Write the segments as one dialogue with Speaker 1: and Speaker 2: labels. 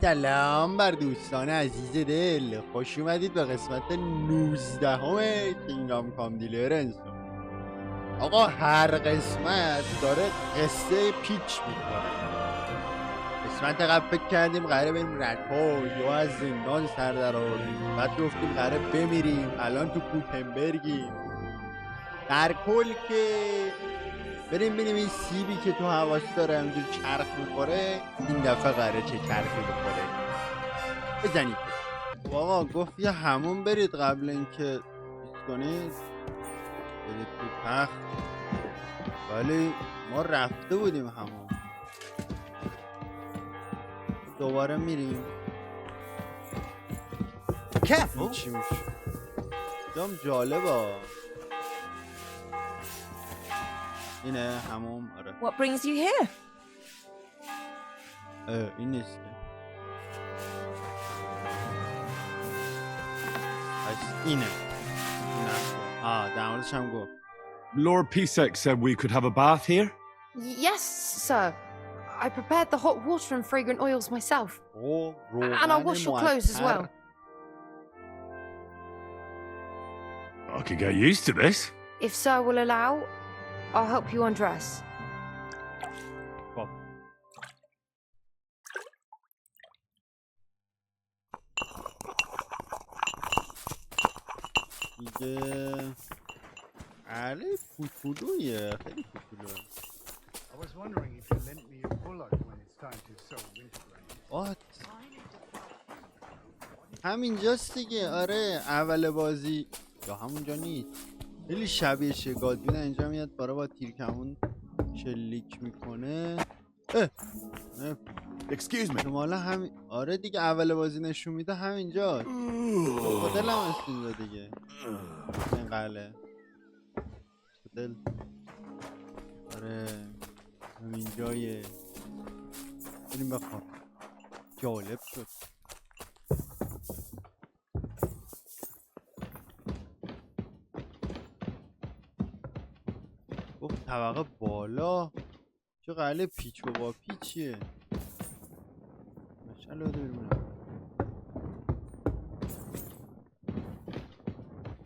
Speaker 1: سلام بر دوستان عزیز دل، خوش اومدید به قسمت 19 همه کینگدام دلیورنس. آقا هر قسمت داره قصه پیچ میکنه. قسمت قبل فکر کردیم قراره بریم رکوز یا از زندان سر در آوردیم، بعد گفتیم قراره بمیریم، الان تو کوتنبرگیم. در کل که بریم ببینیم این سیبی که تو حواس داره همینجور چرخ میخوره این دفعه قراره چه چرخی بخوره. بزنید. آقا گفت یه همون برید قبل اینکه بیست کنید، برید تو تخت، ولی ما رفته بودیم همون. دوباره میریم. این چی میشه؟ دام جالبه. اینه همون. آره.
Speaker 2: What brings you here?
Speaker 1: این نیست که. اینه. در موردش هم گفت.
Speaker 3: Lord Pisek said we could have a bath here?
Speaker 4: Yes, sir. I prepared the hot water and fragrant oils myself. And I'll wash your clothes as well.
Speaker 3: I could get used to this.
Speaker 4: If sir will allow, I'll help you undress.
Speaker 1: دیگه علی کوچولویه، خیلی کوچولویه.
Speaker 5: I was wondering if you lent me a bullet when it's time to sow winter grain.
Speaker 1: همینجاست دیگه. آره اول بازی یا همونجا نیست، خیلی شبیه گادوین اینجا میاد بارا با تیرکمون شلیک میکنه.
Speaker 3: Excuse me.
Speaker 1: شمالا همین. آره دیگه اول بازی نشون میده همینجا. خودل هم هست اینجا دیگه. این قله خودل. آره همینجایه. بریم بخواب. جالب شد. گفت طبقه بالا. چه قله پیچ و با پیچیه. ماشاءالله بریم.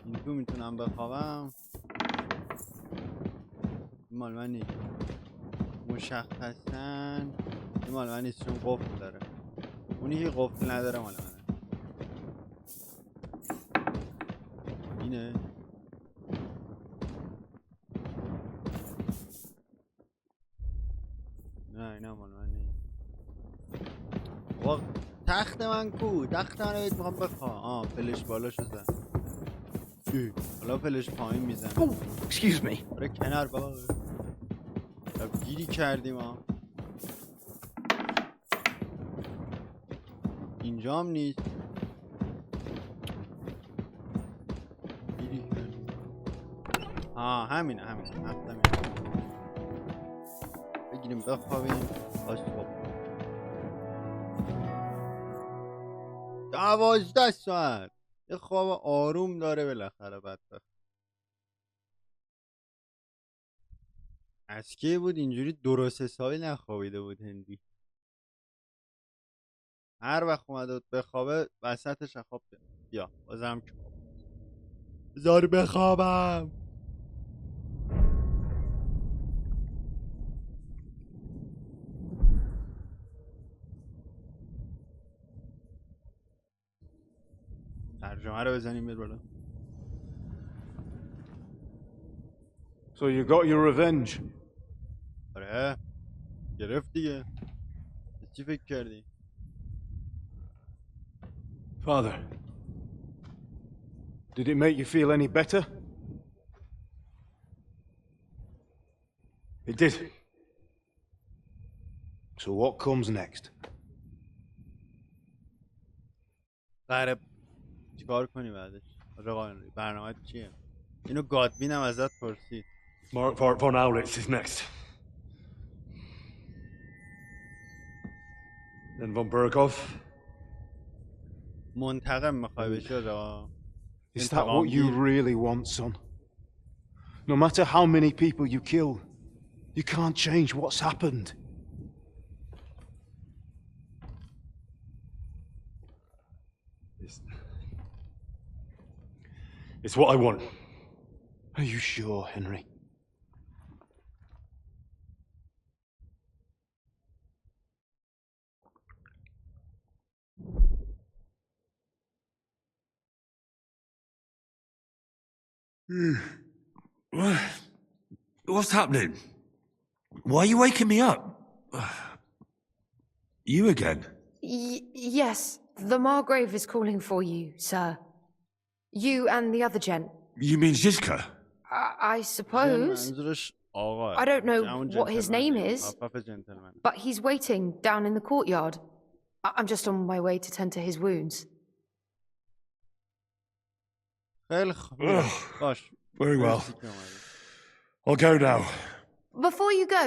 Speaker 1: این تو میتونم بخوابم. این مال من نیست مشخصاً. این مال من نیست چون قفل داره. اونی که قفل نداره مال منه. اینه. نه اینا مال من نیست. تخت من کو؟ تخت من رو بهت میخوام بخواه. پلش بالاشو زن. حالا پلش پایین میزن.
Speaker 3: Excuse me.
Speaker 1: آره کنار بابا. گیری کردیم ها. اینجا هم نیست. گیری کردیم. همینه. بگیریم بخوابیم. صبح 12 ساعت یه خواب آروم داره بالاخره. بدبخت از کی بود اینجوری درست حسابی نخوابیده بود هندی. هر وقت اومده بود بخوابه وسطش خواب بیا بازم که بذار بخوابم. ترجمه رو بزنیم بیر بالا.
Speaker 3: So you got your revenge?
Speaker 1: آره گرفت دیگه. چی فکر کردی؟
Speaker 3: Father, did it make you feel any better? It did. So what comes next?
Speaker 1: قرب چیکار کنی بعدش؟ برنامه چیه؟ اینو گادوین هم ازت پرسید.
Speaker 3: Mark von Aulitz is next. Then von Berghoff.
Speaker 1: منتقم میخوای بشی آقا؟
Speaker 3: Is that what you really want, son? No matter how many people you kill, you can't change what's happened. It's what I want. Are you sure, Henry?
Speaker 2: What's happening? Why are you waking me up? You again?
Speaker 4: Yes, the Margrave is calling for you, sir. You and the other gent.
Speaker 2: You mean Zizka?
Speaker 4: I suppose. I don't know what his name is, but he's waiting down in the courtyard. I'm just on my way to tend to his wounds.
Speaker 2: Very well. I'll go now.
Speaker 4: Before you go,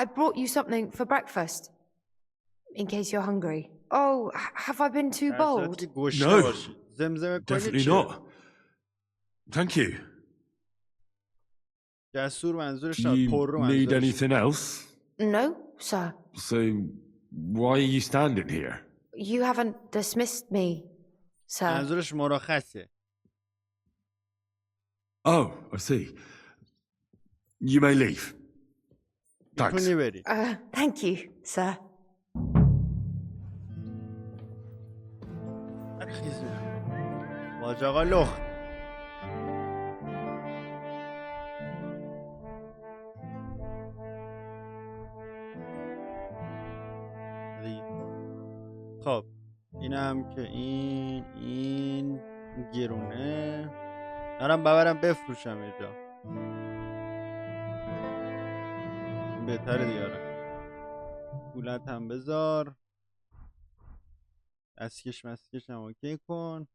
Speaker 4: I brought you something for breakfast. In case you're hungry. Oh, have I been too bold?
Speaker 2: No, definitely not. Thank you. Do you need anything else?
Speaker 4: No, sir.
Speaker 2: So, why are you standing here?
Speaker 4: You haven't dismissed me, sir.
Speaker 2: Oh, I see. You may leave. Thanks.
Speaker 4: Thank you, sir.
Speaker 1: باج آقا لخت. خب اینم که این گرونه دارم ببرم بفروشم اینجا بهتره دیاره. پولت هم بذار، دستکش مسکش هم اوکی کن.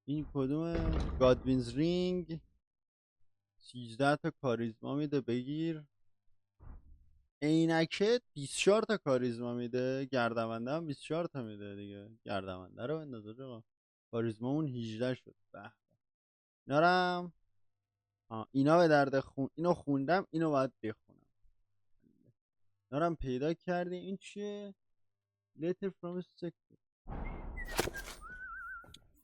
Speaker 1: این کدومه؟ گادوینز رینگ 13 تا کاریزما میده بگیر. اینکه 24 تا کاریزما میده. گردمنده هم 24 تا میده دیگه. گردمنده رو بنداز آقا. کاریزما اون 18 شد. به اینا اینا به درد اینو خوندم، اینو باید بخونم. اینا هم پیدا کردیم. این چیه؟ letter from a secret.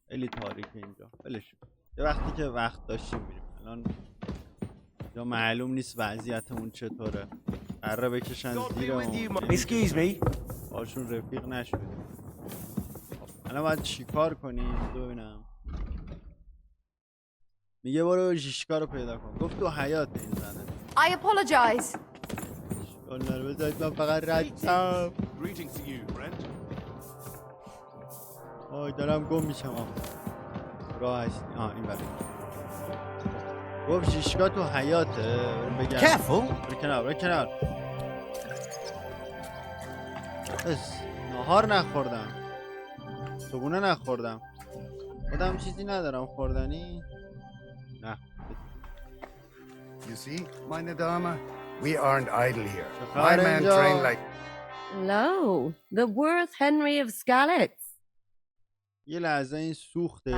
Speaker 1: خیلی تاریکه اینجا. ولش کن. یه وقتی که وقت داشتیم میریم. الان یا معلوم نیست وضعیتمون چطوره. قراره بکشن زیرمون.
Speaker 2: Excuse me.
Speaker 1: باشون رفیق نشدیم. الان باید چیکار کنیم؟ ببینم. میگه برو ژیشکا رو پیدا کن. گفت تو حیات این زنه.
Speaker 4: I apologize.
Speaker 1: اشکال نداره بذارید من فقط ردم. آی دارم گم میشم. راه هستی. این برای گفت ژیشکا تو حیاته. بگم برو کنار. بس نهار نخوردم، صبونه نخوردم، خودم چیزی ندارم خوردنی. نه.
Speaker 5: You see, meine Dame, we aren't idle here. My man trained like...
Speaker 6: Lo, the worth Henry of Skalitz.
Speaker 1: یه لحظه این سوخته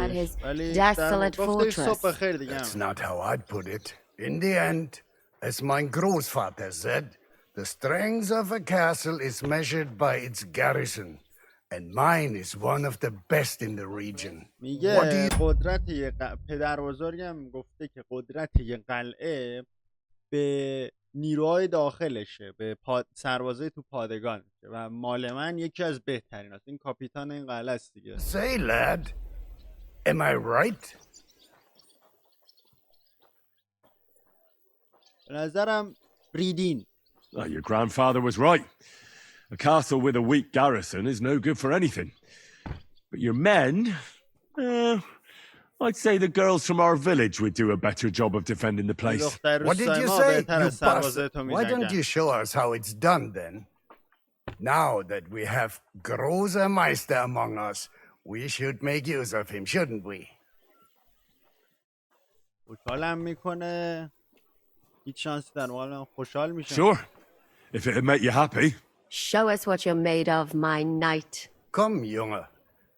Speaker 1: ولی
Speaker 6: desolate
Speaker 1: گفتش
Speaker 6: fortress.
Speaker 1: صبح خیر دیگه.
Speaker 5: That's not how I'd put it. In the end, as my Großvater said, the strength of a castle is measured by its garrison. And mine is one of the best in the region.
Speaker 1: میگه قدرت پدر بزرگم گفته که قدرت یه قلعه به نیروهای داخلشه، به سربازای تو پادگانشه و مال من یکی از بهترین هست. این کاپیتان این قلعه است دیگه.
Speaker 5: Say lad, am I right?
Speaker 1: به نظرم ریدین.
Speaker 2: Your grandfather was right. A castle with a weak garrison is no good for anything. But your men, I'd say the girls from our village would do a better job of defending the place.
Speaker 5: What did you say, you bastard? Why don't you show us how it's done then? Now that we have Großer Meister among us, we should make use of him, shouldn't we?
Speaker 1: خوشحالم میکنه. هیچ شانسی در مقابل خوشحال میشه.
Speaker 2: Sure, if it'd make you happy.
Speaker 6: Show us what you're made of, my knight.
Speaker 5: Come, Junge.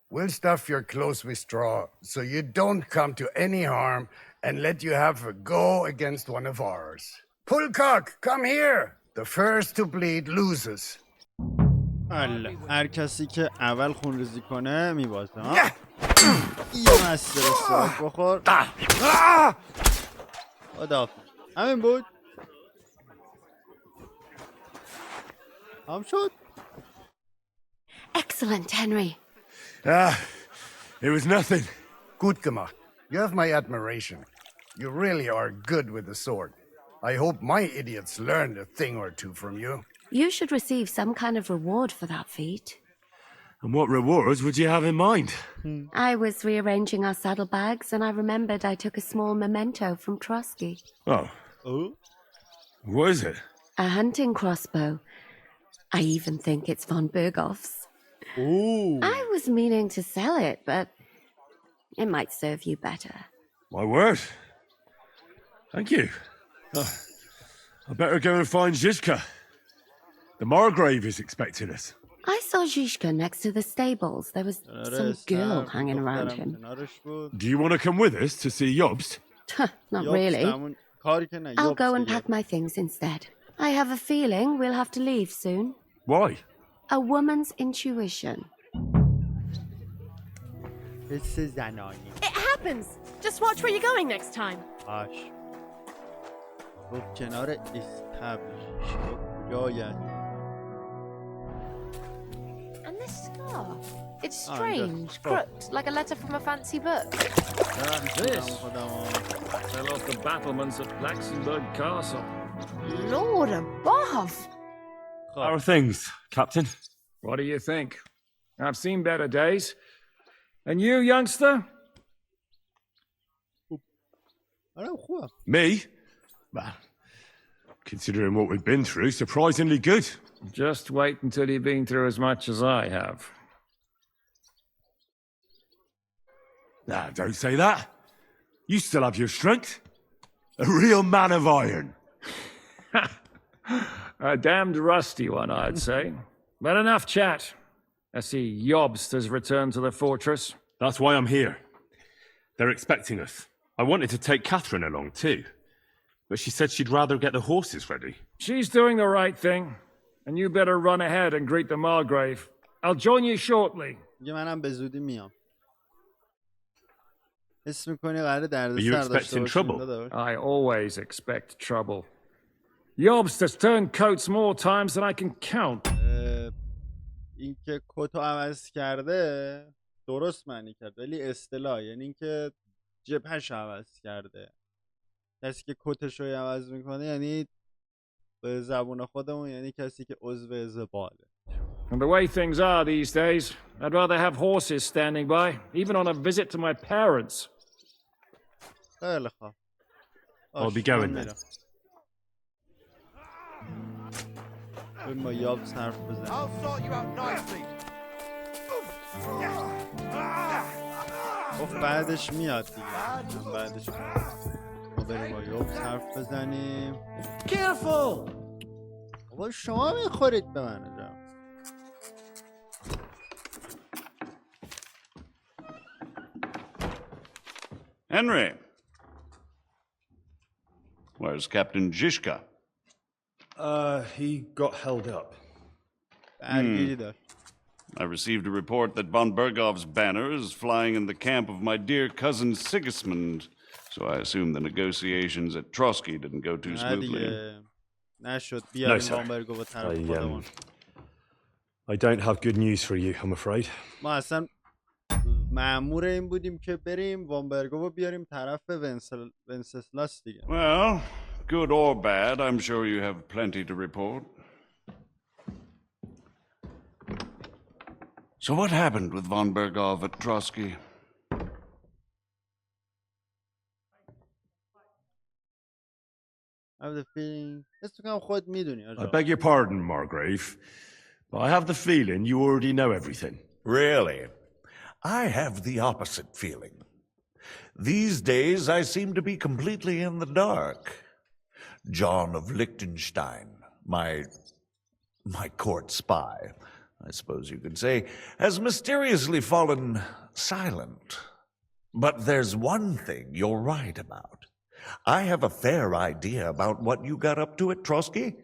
Speaker 5: We'll stuff your clothes with straw so you don't come to any harm and let you have a go against one of ours. Pullcock, come here. The first to bleed loses.
Speaker 1: هر کسی که اول خونریزی کنه میبازه ها. یه مستر ساک بخور. خداحافظ. همین بود. هم شد.
Speaker 6: Excellent, Henry.
Speaker 2: It was nothing.
Speaker 5: Gut gemacht. You have my admiration. You really are good with the sword. I hope my idiots learned a thing or two from you.
Speaker 6: You should receive some kind of reward for that feat.
Speaker 2: And what rewards would you have in mind?
Speaker 6: I was rearranging our saddlebags and I remembered I took a small memento from Trotsky.
Speaker 2: Oh.
Speaker 1: Oh?
Speaker 2: What is it?
Speaker 6: A hunting crossbow. I even think it's von Berghoff's.
Speaker 1: Ooh.
Speaker 6: I was meaning to sell it, but it might serve you better.
Speaker 2: My word. Thank you. I better go and find Zizka. The Margrave is expecting us.
Speaker 6: I saw Zizka next to the stables. There was some girl hanging around him.
Speaker 2: Do you want to come with us to see Jobst?
Speaker 6: Not really. I'll go and pack my things instead. I have a feeling we'll have to leave soon.
Speaker 2: Why?
Speaker 6: A woman's intuition.
Speaker 7: It happens. Just watch where you're going next time.
Speaker 1: گفت کنار استبل کجاید
Speaker 4: And this scarf. It's strange, crooked, like a letter from a fancy book.
Speaker 8: This fell off the battlements at Laxenburg Castle.
Speaker 4: Lord above!
Speaker 2: How are things, Captain?
Speaker 8: What do you think? I've seen better days. And you, youngster?
Speaker 2: Me? Well, considering what we've been through, surprisingly good.
Speaker 8: Just wait until you've been through as much as I have.
Speaker 2: Nah, don't say that. You still have your strength. A real man of iron.
Speaker 8: A damned rusty one, I'd say. But enough chat. I see Jobst has returned to the fortress.
Speaker 2: That's why I'm here. They're expecting us. I wanted to take Catherine along too, but she said she'd rather get the horses ready.
Speaker 8: She's doing the right thing, and you better run ahead and greet the Margrave. I'll join you shortly.
Speaker 1: منم به زودی میام. حس می‌کنی قراره دردسر
Speaker 2: you
Speaker 1: داشته
Speaker 2: expecting
Speaker 1: باشیم
Speaker 2: trouble?
Speaker 1: داداش؟
Speaker 8: I always expect trouble. Jobst has turned coats more times than I can count.
Speaker 1: اینکه کتو عوض کرده درست معنی کرد ولی اصطلاح یعنی اینکه جبهش عوض کرده. کسی که کتش رو عوض میکنه یعنی به زبون خودمون یعنی کسی که عضو زباله.
Speaker 8: And the way things are these days, I'd rather have horses standing by, even on a visit to my parents.
Speaker 1: خیلی خوب.
Speaker 2: I'll be going then.
Speaker 1: با یابس حرف بزنیم. گفت بعدش میاد دیگه. بعدش ما بریم با یابس حرف بزنیم.
Speaker 5: Careful!
Speaker 1: بابا شما میخورید به من جا.
Speaker 9: Henry, where's Captain Zizka?
Speaker 3: He got held up.
Speaker 9: I received a report that von Bergov's banner is flying in the camp of my dear cousin Sigismund, so I assume the negotiations at Trotsky didn't go too smoothly.
Speaker 2: No, sir. I don't have good news for you, I'm afraid.
Speaker 1: ما اصلا مأمور این بودیم که بریم وامبرگو بیاریم طرف ونسسلاس دیگه.
Speaker 9: Well, good or bad, I'm sure you have plenty to report. So what happened with von Bergov at Trotsky?
Speaker 1: I have the feeling...
Speaker 2: I beg your pardon, Margrave, but I have the feeling you already know everything.
Speaker 10: Really? I have the opposite feeling. These days I seem to be completely in the dark. John of Liechtenstein, my court spy, I suppose you could say, has mysteriously fallen silent. But there's one thing you're right about. I have a fair idea about what you got up to at Trotsky.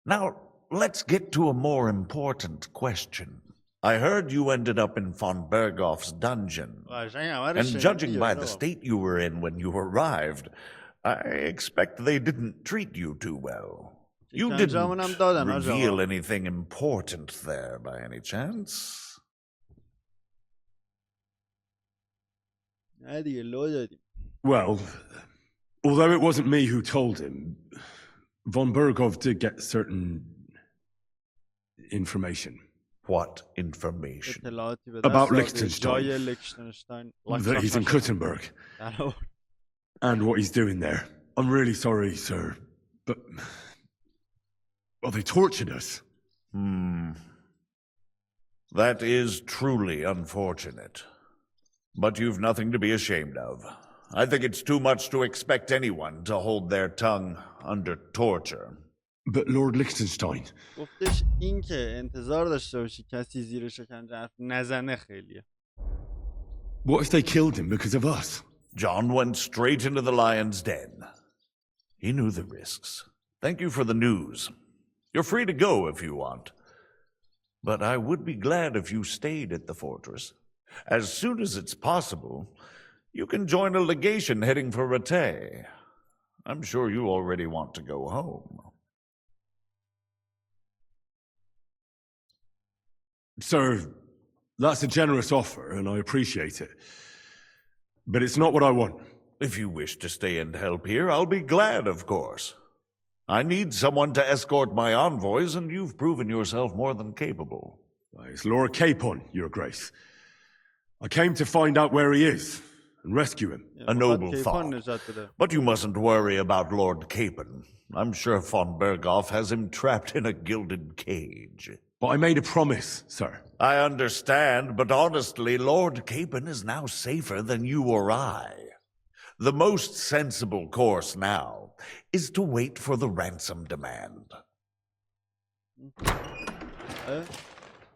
Speaker 10: Now, let's get to a more important question. I heard you ended up in von Berghoff's dungeon. And judging by the state you were in when you arrived, I expect they didn't treat you too well. You didn't reveal anything important there by any chance?
Speaker 2: Well, although it wasn't me who told him, von Berghoff did get certain information.
Speaker 10: What information?
Speaker 2: About Liechtenstein. That he's in Kuttenberg. And what he's doing there. I'm really sorry, sir, but... well, they tortured us.
Speaker 10: That is truly unfortunate. But you've nothing to be ashamed of. I think it's too much to expect anyone to hold their tongue under torture.
Speaker 2: But Lord Liechtenstein...
Speaker 1: گفتش اینکه انتظار داشته باشی کسی زیر شکنجه حرف نزنه خیلیه.
Speaker 2: What if they killed him because of us?
Speaker 10: John went straight into the lion's den. He knew the risks. Thank you for the news. You're free to go if you want. But I would be glad if you stayed at the fortress. As soon as it's possible, you can join a legation heading for Rattay. I'm sure you already want to go home.
Speaker 2: Sir, that's a generous offer, and I appreciate it. But it's not what I want.
Speaker 10: If you wish to stay and help here, I'll be glad, of course. I need someone to escort my envoys, and you've proven yourself more than capable.
Speaker 2: It's Lord Capon, Your Grace. I came to find out where he is and rescue him.
Speaker 10: A noble thought. But you mustn't worry about Lord Capon. I'm sure von Berghoff has him trapped in a gilded cage.
Speaker 2: But I made a promise, sir.
Speaker 10: I understand, but honestly, Lord Capon is now safer than you or I. The most sensible course now is to wait for the ransom demand.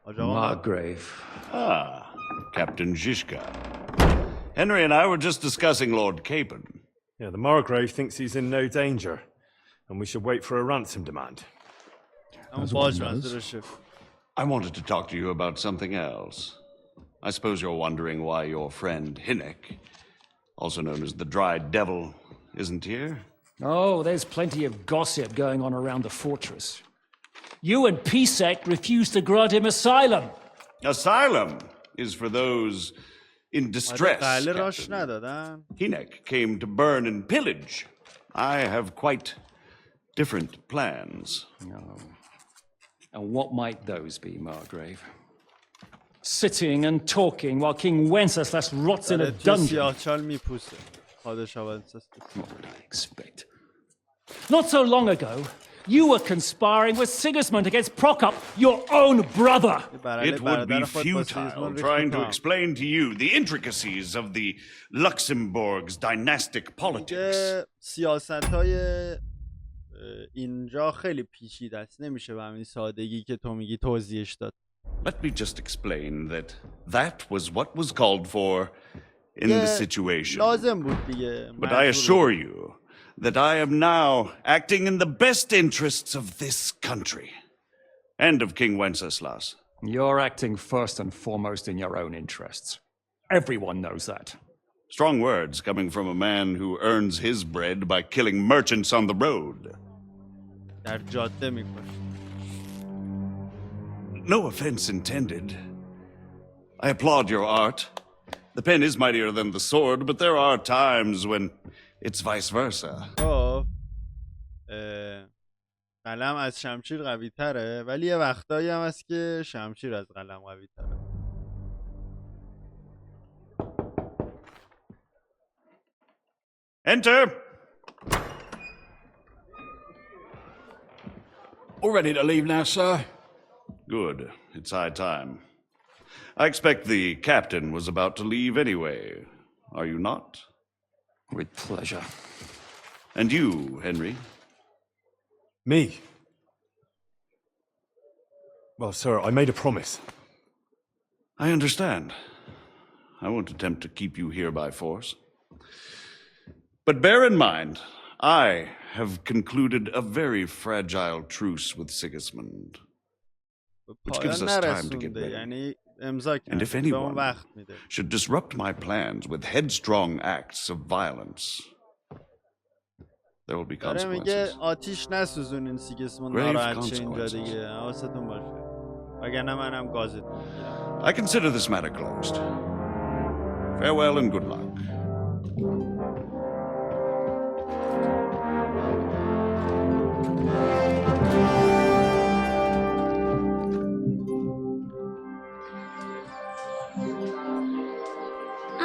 Speaker 8: Margrave.
Speaker 9: Ah, Captain Zizka. Henry and I were just discussing Lord Capon.
Speaker 11: Yeah, the Margrave thinks he's in no danger, and we should wait for a ransom demand.
Speaker 9: I wanted to talk to you about something else. I suppose you're wondering why your friend Hinnek, also known as the Dried Devil, isn't here?
Speaker 8: Oh, there's plenty of gossip going on around the fortress. You and Pisek refused to grant him asylum.
Speaker 9: Asylum is for those in distress. Hinnek came to burn and pillage. I have quite different plans.
Speaker 8: No. And what might those be, Margrave? Sitting and talking while King Wenceslas rots in a dungeon. What would I expect? Not so long ago, you were conspiring with Sigismund against Prokop, your own brother.
Speaker 9: It would be futile trying to explain to you the intricacies of the Luxembourg's dynastic politics.
Speaker 1: اینجا خیلی پیچیده است نمیشه به همین سادگی که تو میگی توضیحش داد.
Speaker 9: Let me just explain that that was what was called for in the situation.
Speaker 1: لازم بود دیگه.
Speaker 9: But I assure you that I am now acting in the best interests of this country and of King Wenceslas.
Speaker 8: You're acting first and foremost in your own interests. Everyone knows that.
Speaker 9: Strong words coming from a man who earns his bread by killing merchants on the road.
Speaker 1: در جاده میکنه.
Speaker 9: No offense intended. I applaud your art. The pen is mightier than the sword, but there are times when it's vice versa.
Speaker 1: قلم از شمشیر قوی تره ولی یه وقتایی هم هست که شمشیر از قلم قوی تره.
Speaker 9: Enter!
Speaker 12: All ready to leave now, sir?
Speaker 9: Good. It's high time. I expect the captain was about to leave anyway. Are you not?
Speaker 8: With pleasure.
Speaker 9: And you, Henry?
Speaker 11: Me? Well, sir, I made a promise.
Speaker 9: I understand. I won't attempt to keep you here by force. But bear in mind, I have concluded a very fragile truce with Sigismund, which gives us time to get ready. And if anyone should disrupt my plans with headstrong acts of violence, there will be consequences.
Speaker 1: آتیش نسوزونین سیگیسموند ناراحت شه اینجا دیگه. حواستون باشه. وگرنه منم گازتون میگیرم.
Speaker 9: I consider this matter closed. Farewell and good luck.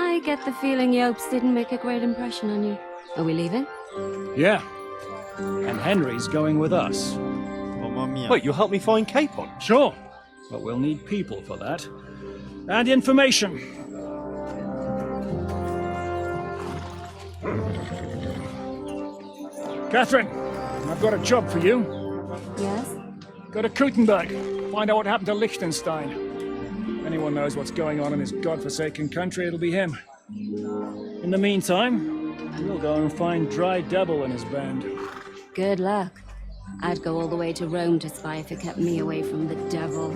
Speaker 6: I get the feeling Yopes didn't make a great impression on you. Are we leaving?
Speaker 8: Yeah. And Henry's going with us.
Speaker 11: Wait, you'll help me find Capon?
Speaker 8: Sure. But we'll need people for that. And information. Catherine, I've got a job for you.
Speaker 6: Yes?
Speaker 8: Go to Kuttenberg. Find out what happened to Liechtenstein. If anyone knows what's going on in this godforsaken country, it'll be him. In the meantime, we'll go and find Dry Devil and his band.
Speaker 6: Good luck. I'd go all the way to Rome to spy if it kept me away from the devil.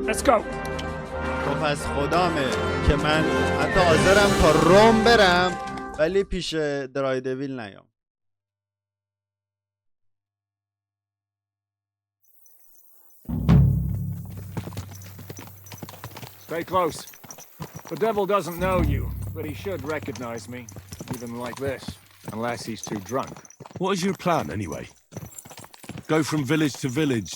Speaker 8: Let's go.
Speaker 1: تو پس خدامه که من حتی حاضرم تا روم برم ولی پیش درای دویل نیام.
Speaker 8: Stay close. The devil doesn't know you, but he should recognize me, even like this, unless he's too drunk.
Speaker 2: What is your plan, anyway? Go from village to village,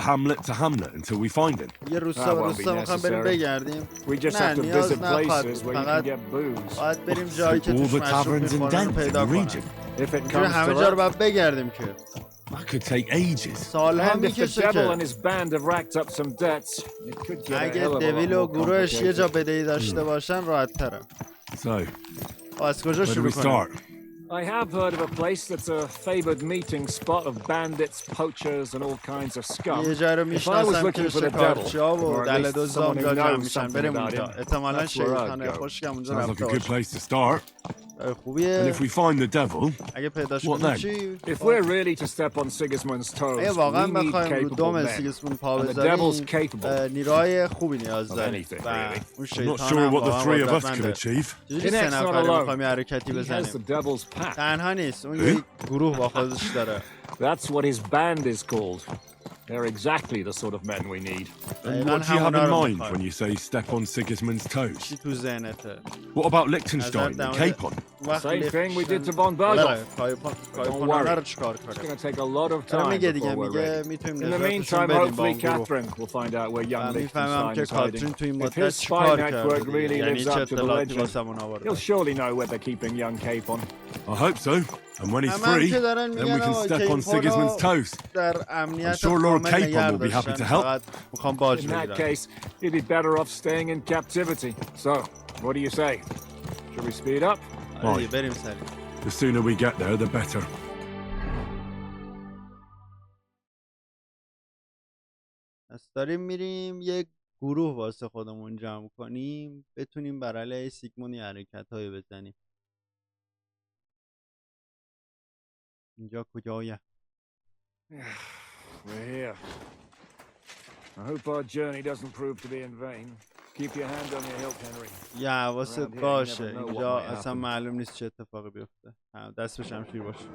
Speaker 2: hamlet to hamlet, until we find him?
Speaker 1: یه روستا میخوام بریم بگردیم.
Speaker 8: We just have to visit places where you can get booze.
Speaker 1: باید بریم جایی که توش مشروب میخورن رو پیدا کنن.
Speaker 8: If it comes
Speaker 1: همه
Speaker 8: to
Speaker 1: جا رو باید بگردیم که.
Speaker 2: That could take ages.
Speaker 1: سالها میکشه که. اگه دویل و گروهش یه جا بدهی داشته باشن راحت تره. از کجا شروع کنیم؟
Speaker 8: I have heard of a place that's a favored meeting spot of bandits, poachers, and all kinds of scum.
Speaker 1: یه جایی رو میشناسم که شکارچی‌ها و دلدوزا اونجا جمع میشن. بریم اونجا. احتمالاً شیطان خشکم اونجا رفته باشه. خوبیه.
Speaker 2: And if we find the devil,
Speaker 1: اگه پیداش کنیم چی؟
Speaker 8: If we're really to step on Sigismund's toes,
Speaker 1: اگه واقعا
Speaker 8: we need
Speaker 1: بخوایم رو دوم سیگیسموند پا بذاریم نیروهای خوبی نیاز داریم و اون شیطان هم واقعا قدرتمنده. چجوری 3 نفری میخوایم یه حرکتی بزنیم؟ تنها نیست، اون یک گروه با خودش داره.
Speaker 8: That's what his band is called. They're exactly the sort of men we need.
Speaker 2: And what do you have in mind when you say step on Sigismund's toes? What about Liechtenstein and Capon?
Speaker 8: Same thing we did to von Berghoff. Don't worry. It's going to take a lot of time before we're ready. In the meantime, hopefully Catherine will find out where young Liechtenstein is hiding. If his spy network really lives up to the legend, he'll surely know where they're keeping young Capon.
Speaker 2: I hope so. And when he's free, then we can step on Sigismund's toes. I'm sure Lord Capon will be happy to help.
Speaker 8: In that case, he'd be better off staying in captivity. So, what do you say? Should we speed up?
Speaker 2: Right. The sooner we get there, the better.
Speaker 1: پس داریم میریم یک گروه واسه خودمون جمع کنیم بتونیم بر علیه سیگموند یه حرکت‌هایی بزنیم. اینجا کجایه؟
Speaker 8: We're here. I hope our journey doesn't prove to be in vain. Keep your hand on your hilt, Henry.
Speaker 1: یا حواست باشه اینجا اصلا معلوم نیست چه اتفاقی بیفته. دست به شمشیر باشه.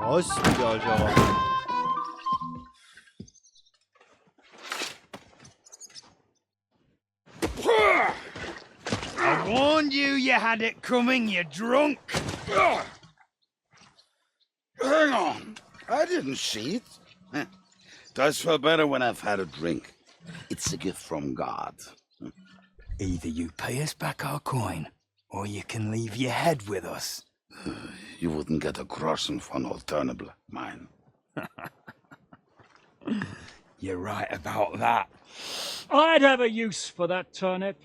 Speaker 1: راست میگه آقا.
Speaker 5: I warned you, you had it coming, you drunk!
Speaker 13: Hang on, I didn't see it. Does feel better when I've had a drink. It's a gift from God.
Speaker 14: Either you pay us back our coin, or you can leave your head with us.
Speaker 13: You wouldn't get a groschen for an alternative, mine.
Speaker 14: You're right about that.
Speaker 8: I'd have a use for that turnip.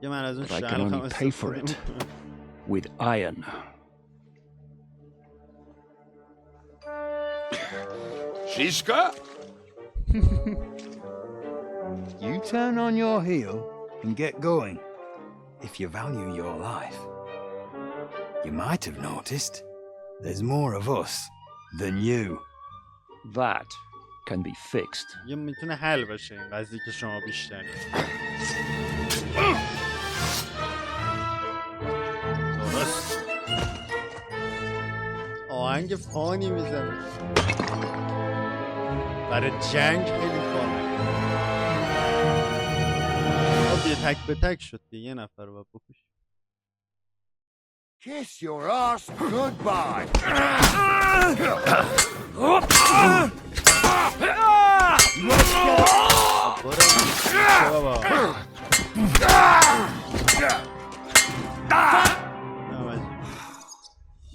Speaker 1: But
Speaker 14: I can only pay for it with iron.
Speaker 13: Shiska?
Speaker 14: You turn on your heel and get going. If you value your life. You might have noticed there's more of us than you.
Speaker 8: That can be fixed.
Speaker 1: یه میتونه حل بشه این قضیه که شما بیشتری. درست. آهنگ فانی میزنه. برای جنگ خیلی فانه. خب یه تک به تک شد یه نفر رو بکش.
Speaker 5: Kiss your ass goodbye.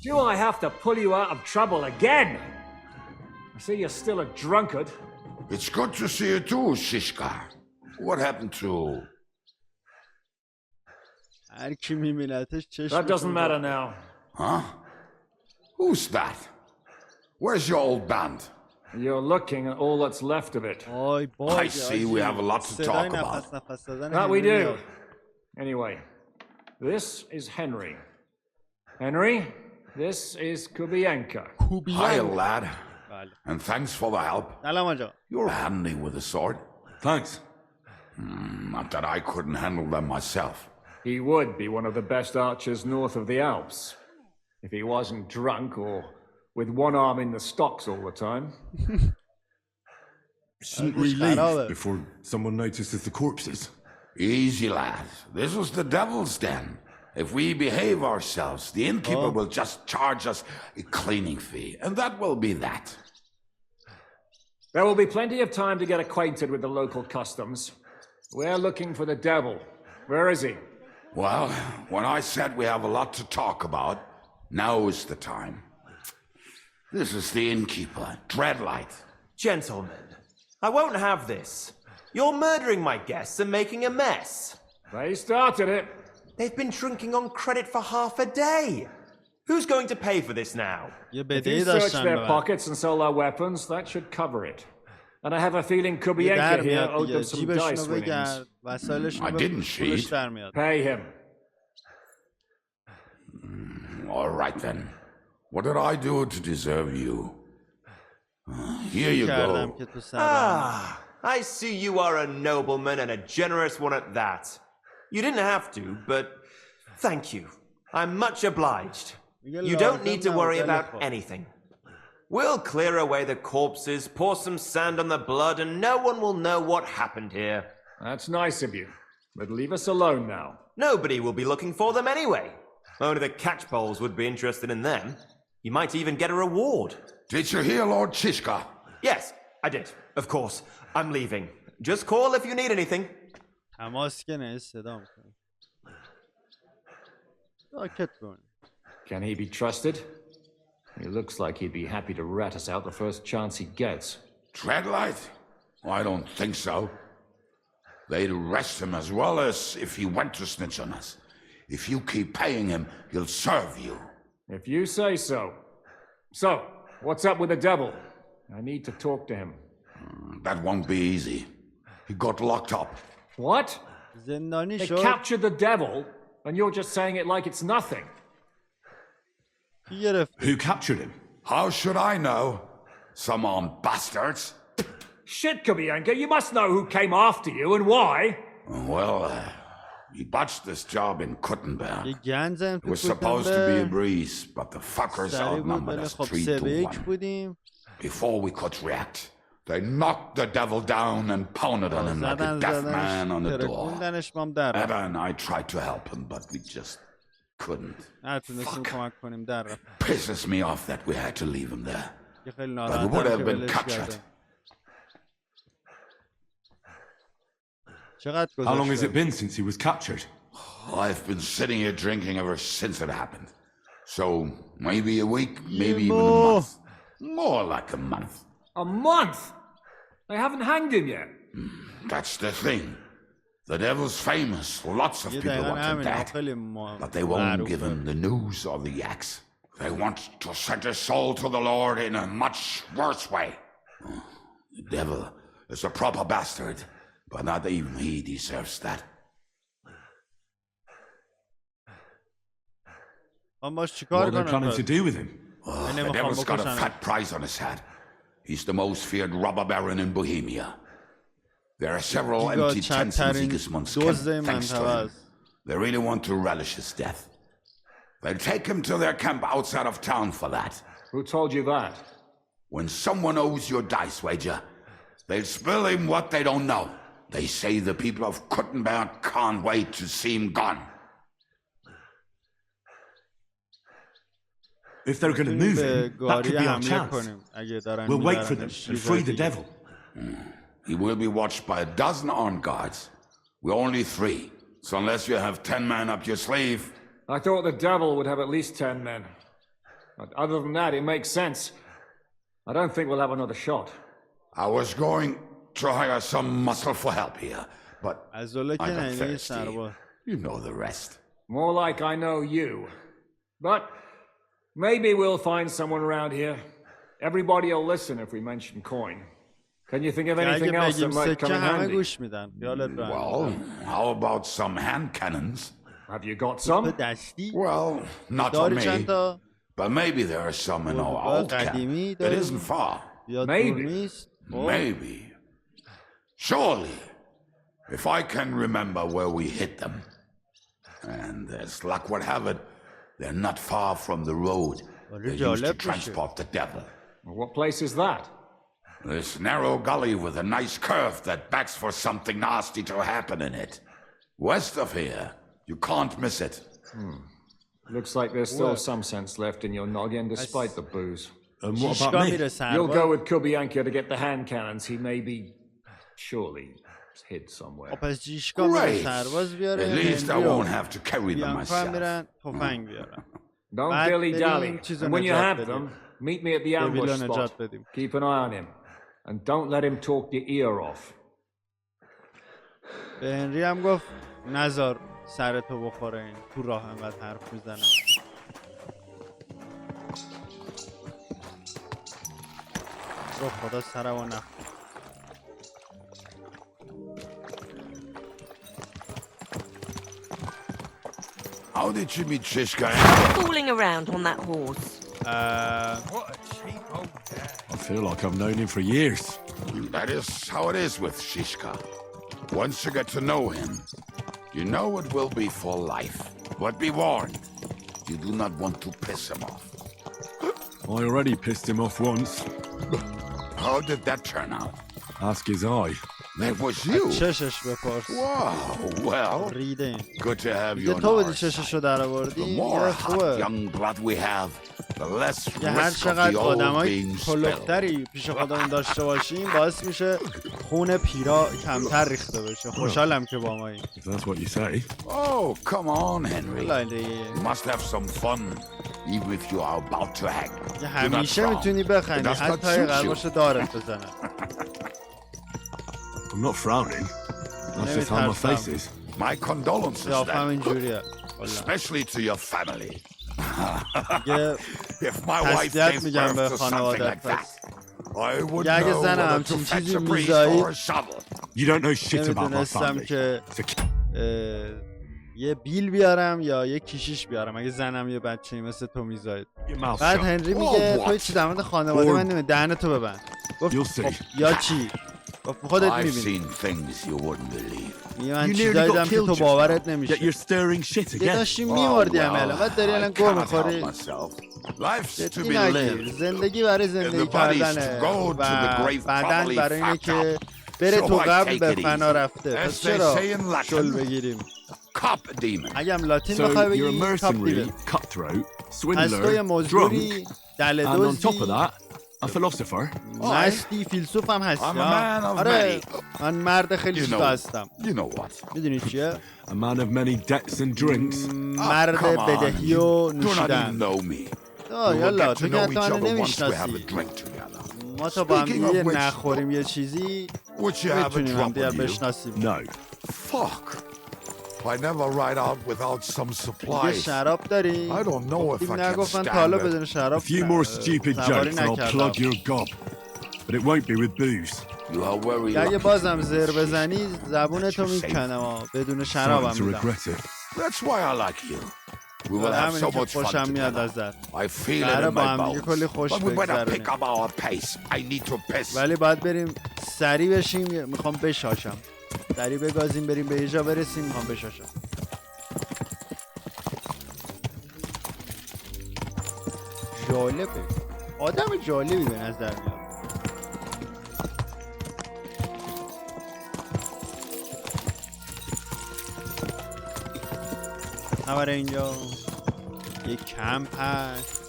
Speaker 8: Do I have to pull you out of trouble again? I see you're still a drunkard.
Speaker 13: It's good to see you too, Shishka. What happened to...
Speaker 8: That doesn't matter now.
Speaker 13: Huh? Who's that? Where's your old band?
Speaker 8: You're looking at all that's left of it.
Speaker 13: I see we have a lot to talk about.
Speaker 8: That we do. Anyway, this is Henry. Henry, this is Kubienka.
Speaker 13: Hi, lad. And thanks for the help. You're handy with the sword.
Speaker 2: Thanks.
Speaker 13: Not that I couldn't handle them myself.
Speaker 8: He would be one of the best archers north of the Alps. If he wasn't drunk or with one arm in the stocks all the time.
Speaker 2: Shouldn't we leave before someone notices the corpses?
Speaker 13: Easy, lad. This was the devil's den. If we behave ourselves, the innkeeper will just charge us a cleaning fee, and that will be that.
Speaker 8: There will be plenty of time to get acquainted with the local customs. We're looking for the devil. Where is he?
Speaker 13: Well, when I said we have a lot to talk about, now is the time. This is the innkeeper, Dreadlight.
Speaker 15: Gentlemen, I won't have this. You're murdering my guests and making a mess.
Speaker 8: They started it.
Speaker 15: They've been drinking on credit for half a day. Who's going to pay for this now?
Speaker 8: If you search their pockets and sell their weapons, that should cover it. And I have a feeling Kubienka here owed them some dice winnings.
Speaker 13: I didn't cheat.
Speaker 8: Pay him.
Speaker 13: All right then. What did I do to deserve you? Here you go.
Speaker 15: I see you are a nobleman and a generous one at that. You didn't have to, but thank you. I'm much obliged. You don't need to worry about anything. We'll clear away the corpses, pour some sand on the blood, and no one will know what happened here.
Speaker 8: That's nice of you, but leave us alone now.
Speaker 15: Nobody will be looking for them anyway. Only the catchpoles would be interested in them. You might even get a reward.
Speaker 13: Did you hear Lord Shishka?
Speaker 15: Yes, I did. Of course. I'm leaving. Just call if you need anything.
Speaker 8: Can he be trusted? He looks like he'd be happy to rat us out the first chance he gets.
Speaker 13: Dreadlight? I don't think so. They'd arrest him as well as if he went to snitch on us. If you keep paying him, he'll serve you.
Speaker 8: If you say so. So, what's up with the devil? I need to talk to him.
Speaker 13: That won't be easy. He got locked up.
Speaker 8: What? They captured the devil, and you're just saying it like it's nothing.
Speaker 2: Who captured him?
Speaker 13: How should I know? Some armed bastards.
Speaker 8: Shit, Kubienka, you must know who came after you and why.
Speaker 13: Well, he botched this job in Kuttenberg. It was supposed to be a breeze, but the fuckers outnumbered us 3-1. Before we could react, they knocked the devil down and pounded on him like a deaf man on the door. Eva and I tried to help him, but we just couldn't. Fuck. Pisses me off that we had to leave him there. But we would have been captured.
Speaker 2: How long has it been since he was captured?
Speaker 13: I've been sitting here drinking ever since it happened. So, maybe a week, maybe even a month. More like a month.
Speaker 8: A month? They haven't hanged him yet.
Speaker 13: That's the thing. The devil's famous. Lots of people want him dead. But they won't give him the news or the axe. They want to send his soul to the Lord in a much worse way. The devil is a proper bastard. But not even he deserves that.
Speaker 2: What are they planning to do with him?
Speaker 13: The devil's got a fat price on his head. He's the most feared robber baron in Bohemia. There are several empty tents in Sigismund's camp, thanks to him. They really want to relish his death. They'll take him to their camp outside of town for that.
Speaker 12: Who told you that?
Speaker 13: When someone owes your dice wager, they'll spill him what they don't know. They say the people of Kuttenberg can't wait to see him gone.
Speaker 2: If they're going to move him, that could be our chance. We'll wait for them and free the devil.
Speaker 13: He will be watched by a dozen armed guards. We're only 3, so unless you have 10 men up your sleeve...
Speaker 12: I thought the devil would have at least 10 men. But other than that, it makes sense. I don't think we'll have another shot.
Speaker 13: I was going to hire some muscle for help here, but I got thirsty. You know the rest.
Speaker 12: More like I know you. But maybe we'll find someone around here. Everybody will listen if we mention coin. Can you think of anything else that might come in handy?
Speaker 13: Well, how about some hand cannons?
Speaker 12: Have you got some?
Speaker 13: Well, not on me. But maybe there are some in our old camp. It isn't far.
Speaker 12: Maybe.
Speaker 13: Maybe. Surely. If I can remember where we hit them. And as luck would have it, they're not far from the road they used to transport the devil.
Speaker 12: What place is that?
Speaker 13: This narrow gully with a nice curve that backs for something nasty to happen in it. West of here. You can't miss it.
Speaker 12: Looks like there's still some sense left in your noggin despite the booze.
Speaker 2: And what about me?
Speaker 12: You'll go with Kubianka to get the hand cannons. He may be, surely, hid somewhere.
Speaker 13: Great! At least I won't have to carry them myself.
Speaker 12: Don't dilly-dally. And when you have them, meet me at the ambush spot. Keep an eye on him. And don't let him talk your ear off.
Speaker 1: به هنری هم گفت نذار سرتو بخوره این تو راه انقدر حرف میزنه. رو خدا سرمو نخور.
Speaker 13: How did you meet Shishka?
Speaker 7: Fooling around on that horse.
Speaker 13: What a cheap old dad.
Speaker 2: I feel like I've known him for years.
Speaker 13: That is how it is with Shishka. Once you get to know him, you know it will be for life. But be warned, you do not want to piss him off.
Speaker 2: I already pissed him off once.
Speaker 13: How did that turn out?
Speaker 2: Ask his eye.
Speaker 13: That was you? Wow, well, good to have you on our side. The more hot young blood we have, the less risk of the old being spilled.
Speaker 1: پیش خودمون داشته باشیم باعث میشه خون پیرا کمتر ریخته بشه. خوشحالم که با ماییم.
Speaker 2: That's what you say.
Speaker 13: Oh, come on, Henry. You must have some fun, even if you are about to hang.
Speaker 1: همیشه میتونی بخندی حتی قرار باشه دارت بزنه.
Speaker 2: I'm not frowning. That's just how my face is.
Speaker 13: My condolences then. Especially to your family. If my wife gave birth to something like that, I would know whether to fetch a priest or a shovel.
Speaker 2: You don't know shit about my family.
Speaker 1: یه بیل بیارم یا یه کیشیش بیارم اگه زنم یه بچه‌ای مثل تو میذارید. بعد هنری میگه تو چی در مورد خانواده من نمی‌دونی دهنتو ببند. گفت یا چی؟ گفت خودت می‌بینی. من چیزایی دیدم که تو باورت نمیشه. یه داشتی می‌مردی الان بعد داری الان گوه می‌خوری. جدی نگیر. زندگی برای زندگی کردنه و بدن برای اینه که بره تو قبل به فنا رفته. پس چرا شل بگیریم؟ اگه هم لاتین بخوای بگی کاپ دیمن. از توی مزدوری دلدوزی مستی فیلسوف هم هستی. آره من مرد خیلی چیزا هستم. میدونی چیه؟ مرد بدهی و نوشیدن. یالا تو که حتی منو نمیشناسی. ما تا با هم دیگه نخوریم یه چیزی میتونیم هم دیگر بشناسیم.
Speaker 13: I never ride out without some supplies.
Speaker 1: شراب داری؟
Speaker 13: I don't know if I can
Speaker 1: نگفتن تا حالا بدون شراب.
Speaker 2: A few more stupid jokes and I'll plug your gob. But it won't be with booze.
Speaker 1: اگه بازم زر بزنی زبونتو میکنم بدون شرابم میدم. همینی که خوشم میاد ازت. قراره با هم دیگه کلی خوش بگذرونیم. ولی باید بریم سریع بشیم. میخوام بشاشم. سریع بگازیم بریم به یه جا برسیم. میخوام بشاشم. جالبه. آدم جالبی به نظر میاد. نبره اینجا یه کمپ هست.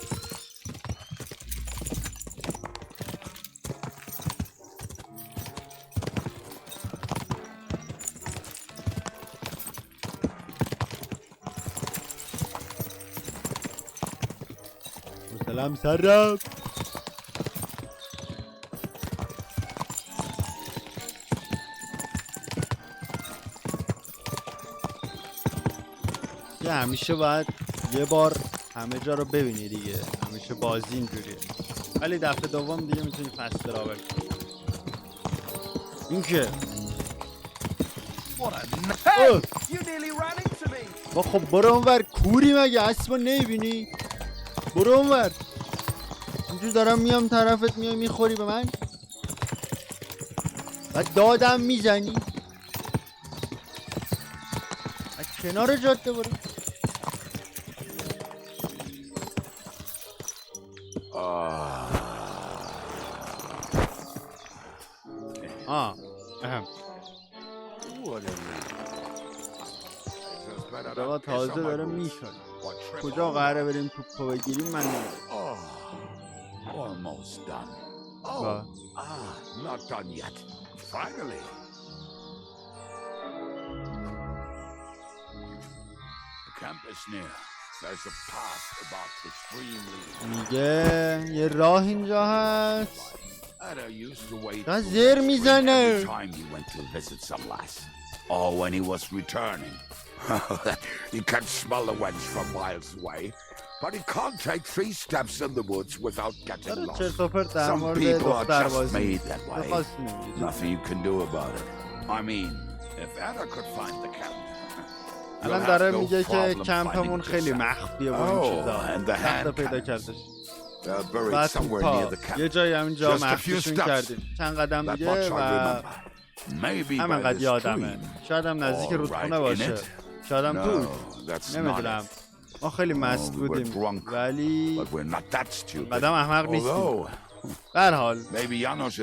Speaker 1: سلام سرم. همیشه باید یه بار همه جا رو ببینی دیگه. همیشه بازی اینجوریه. ولی دفعه دوم دیگه میتونی فست تراول کنی. اینکه با خب برو اونور. کوری مگه اسبو نمیبینی؟ برو اونور. اینجور دارم میام طرفت میای میخوری به من و دادم میزنی. کنار جاده برو. دقیقا تازه داره میشن. کجا قراره بریم توپو بگیریم من نمیدونم. میگه یه راه اینجا هست. تا زیر میزنه.
Speaker 13: He can smell the wench from miles away, but he can't take 3 steps in the woods without getting lost. Some people are just made that way. Nothing you can do about it. I mean, if Anna could find the camp.
Speaker 1: الان داره میگه که کمپمون خیلی مخفیه با این چیزا. سخت پیدا کردش. بعد توپا یه جایی همینجا مخفیشون کردیم. چند قدم دیگه و همینقدر یادمه. شاید هم نزدیک رودخونه باشه. شاید هم تو. نمیدونم. ما خیلی مست بودیم ولی قدم احمق نیستیم. برحال یانوش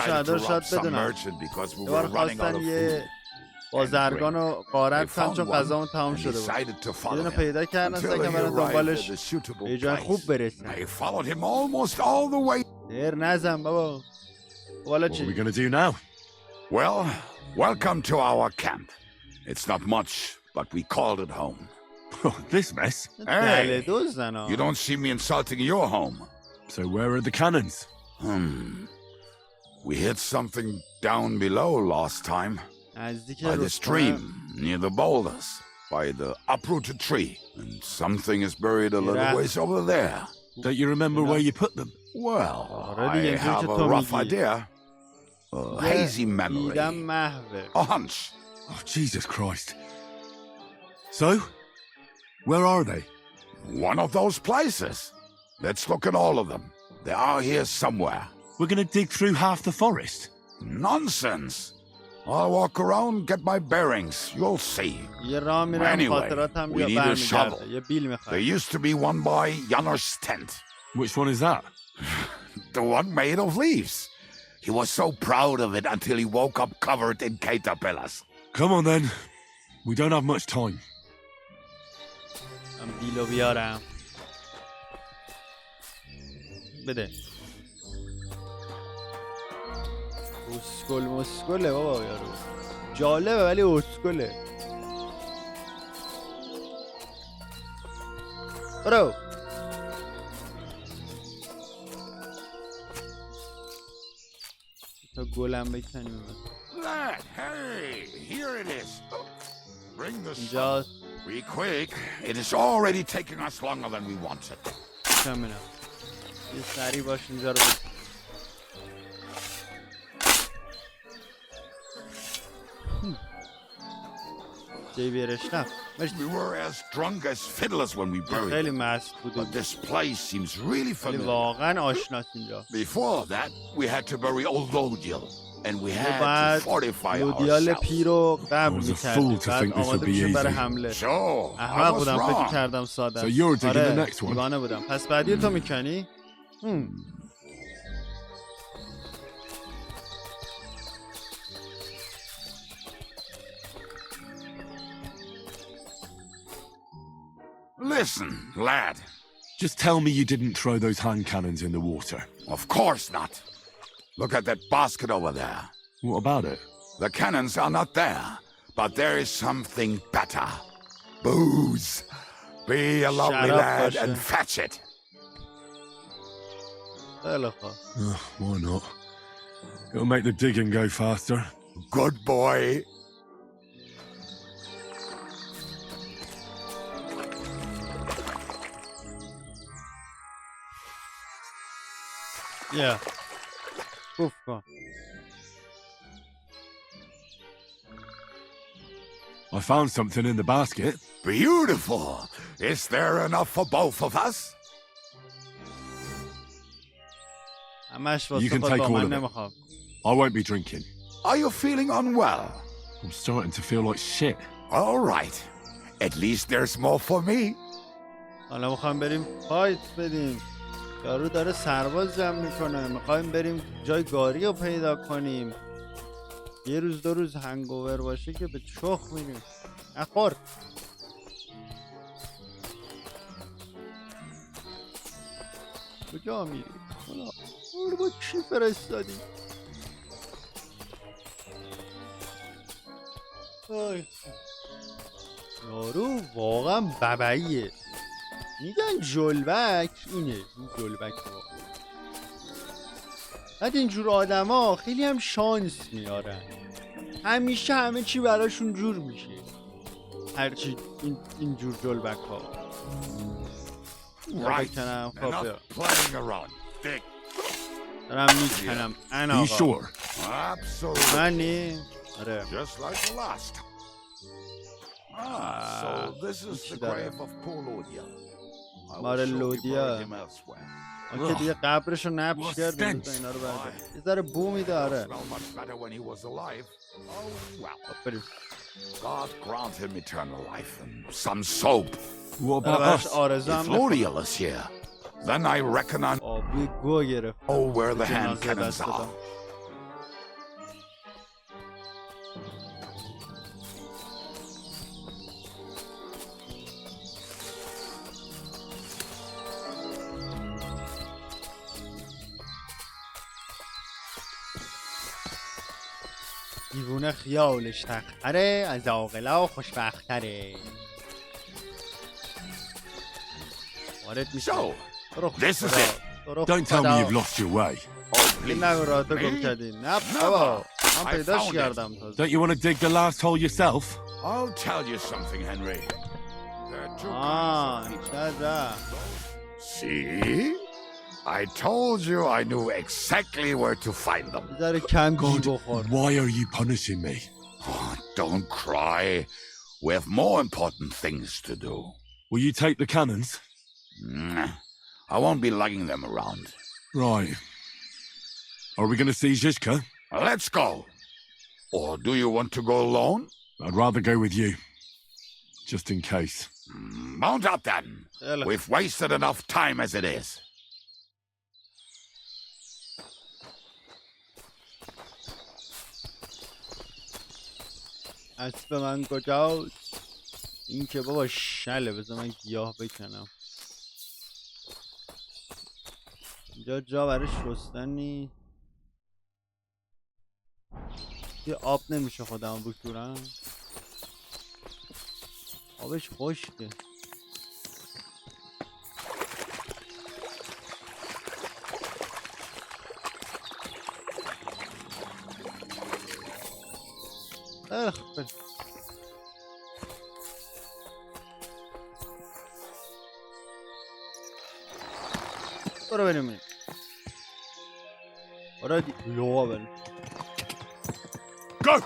Speaker 1: ادار شاید بدونم دوباره خواستن یه بازرگان و قارتن چون غذامون تمام شده بود. یه دونه پیدا کردن که برای دنبالش به جای خوب برسیم. دیر نزن بابا. والا چی؟
Speaker 13: Well, welcome to our camp. It's not much, but we called it home.
Speaker 2: Oh, this mess.
Speaker 13: Hey, you don't see me insulting your home.
Speaker 2: So where are the cannons?
Speaker 13: We hit something down below last time. By the stream, near the boulders, by the uprooted tree. And something is buried a little ways over there.
Speaker 2: Don't you remember where you put them?
Speaker 13: Well, I have a rough idea. A hazy memory. A hunch.
Speaker 2: Oh, Jesus Christ. So, where are they?
Speaker 13: One of those places. Let's look at all of them. They are here somewhere.
Speaker 2: We're gonna dig through half the forest.
Speaker 13: Nonsense. I'll walk around, get my bearings. You'll see. Anyway, we need a shovel. There used to be one by Janos's tent.
Speaker 2: Which one is that?
Speaker 13: The one made of leaves. He was so proud of it until he woke up covered in caterpillars.
Speaker 2: Come on then. We don't have much time.
Speaker 1: I'm دیلو بیارم. بده. اسکله بابا یارو. جالبه ولی اسکله. برو. تا گلم بکنیم.
Speaker 13: Hey, here it is. Bring the stuff. Be quick. It is already taking us longer than we wanted.
Speaker 1: کاملا. یه سری باش اینجا رو
Speaker 13: We were as drunk as fiddlers when we buried him. But this place seems really familiar. Before that, we had to bury old Lodiel. And we had to fortify ourselves.
Speaker 2: I was a fool to think this would be easy.
Speaker 13: Sure, I was wrong.
Speaker 2: So you're digging the next one.
Speaker 1: پس بعدی تو میکنی؟
Speaker 13: Listen, lad.
Speaker 2: Just tell me you didn't throw those hand cannons in the water.
Speaker 13: Of course not. Look at that basket over there.
Speaker 2: What about it?
Speaker 13: The cannons are not there, but there is something better. Booze. Be a lovely lad and fetch it.
Speaker 2: Why not? It'll make the digging go faster.
Speaker 13: Good boy.
Speaker 1: Yeah.
Speaker 2: I found something in the basket.
Speaker 13: Beautiful. Is there enough for both of us?
Speaker 2: You can take all of it. I won't be drinking.
Speaker 13: Are you feeling unwell?
Speaker 2: I'm starting to feel like shit.
Speaker 13: All right. At least there's more for me.
Speaker 1: حالا میخوایم بریم فایت بدیم. یارو داره سرباز جمع میکنه. میخوایم بریم جای گاری رو پیدا کنیم. یه روز دو روز هنگوور باشه که به چخ میریم. نخور. کجا میری؟ حالا با چی فرستادی؟ یارو واقعا ببعیه. میگن جلبک اینه. این جلبک واقعا. بعد اینجور آدم ها خیلی هم شانس میارن. همیشه همه چی براشون جور میشه. هرچی اینجور جلبک ها. بکنم خب دارم میکنم. انا آقا منی؟ آره. ماره لودیا که دیگه قبرشو نبش کرد اینا رو برده یه ذره بو میده. آره
Speaker 13: God grant him eternal life and some soap.
Speaker 2: What about us?
Speaker 13: If Lodiel is here, then I reckon I know where the hand cannons are.
Speaker 1: دیوونه خیالش تختره از عاقلا خوشبختره. وارد میشه.
Speaker 13: This is it.
Speaker 2: Don't tell me you've lost your way.
Speaker 1: این نگو راه تو گم کردی. نه بابا من پیداش کردم.
Speaker 2: Don't you want to dig the last hole yourself?
Speaker 13: I'll tell you something, Henry. There are two kinds of See? I told you I knew exactly where to find them.
Speaker 2: God, why are you punishing me?
Speaker 13: Oh, don't cry. We have more important things to do.
Speaker 2: Will you take the cannons?
Speaker 13: I won't be lugging them around.
Speaker 2: Right. Are we going to see Zizka?
Speaker 13: Let's go. Or do you want to go alone?
Speaker 2: I'd rather go with you. Just in case.
Speaker 13: Mount up then. We've wasted enough time as it is.
Speaker 1: اسب من کجاست؟ این که بابا شله. بذار من گیاه بکنم. اینجا جا برای شستن نیست. یه آب نمیشه خودم بشورم. آبش خشکه. برو بریم. برو لوا بریم.
Speaker 13: Go!